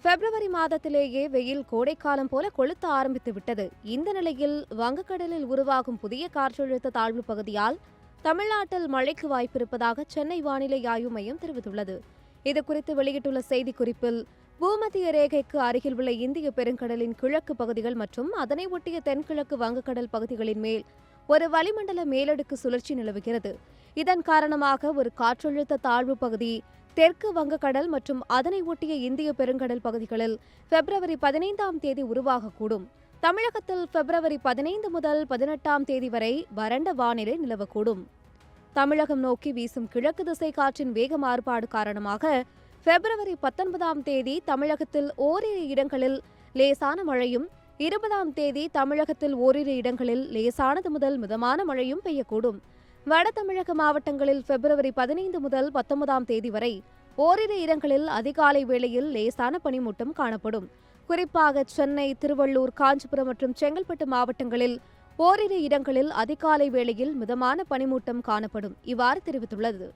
பிப்ரவரி மாதத்திலேயே வெயில் கோடைக்காலம் போல கொளுத்த ஆரம்பித்து விட்டது. இந்த நிலையில் வங்கக்கடலில் உருவாகும் புதிய காற்றழுத்த தாழ்வு பகுதியால் தமிழ்நாட்டில் மழைக்கு வாய்ப்பிருப்பதாக சென்னை வானிலை ஆய்வு மையம் தெரிவித்துள்ளது. இதுகுறித்து வெளியிட்டுள்ள செய்திக்குறிப்பில், பூமத்திய ரேகைக்கு அருகில் உள்ள இந்திய பெருங்கடலின் கிழக்கு பகுதிகள் மற்றும் அதனை ஒட்டிய தென்கிழக்கு வங்கக்கடல் பகுதிகளின் மேல் ஒரு வளிமண்டல மேலடுக்கு சுழற்சி நிலவுகிறது. இதன் காரணமாக ஒரு காற்றழுத்த தாழ்வு பகுதி தெற்கு வங்கக்கடல் மற்றும் அதனை ஒட்டிய இந்திய பெருங்கடல் பகுதிகளில் பிப்ரவரி 15ஆம் தேதி உருவாகக்கூடும். தமிழகத்தில் பிப்ரவரி 15 முதல் 18ஆம் தேதி வரை வறண்ட வானிலை நிலவக்கூடும். தமிழகம் நோக்கி வீசும் கிழக்கு திசை காற்றின் வேக மாறுபாடு காரணமாக பிப்ரவரி 19ஆம் தேதி தமிழகத்தில் ஓரிரு இடங்களில் லேசான மழையும், 20ஆம் தேதி தமிழகத்தில் ஓரிரு இடங்களில் லேசானது முதல் மிதமான மழையும் பெய்யக்கூடும். வட தமிழக மாவட்டங்களில் பிப்ரவரி 15 முதல் 19ஆம் தேதி வரை ஓரிரு இடங்களில் அதிகாலை வேளையில் லேசான பனிமூட்டம் காணப்படும். குறிப்பாக சென்னை, திருவள்ளூர், காஞ்சிபுரம் மற்றும் செங்கல்பட்டு மாவட்டங்களில் ஓரிரு இடங்களில் அதிகாலை வேளையில் மிதமான பனிமூட்டம் காணப்படும். இவ்வாறு தெரிவித்துள்ளது.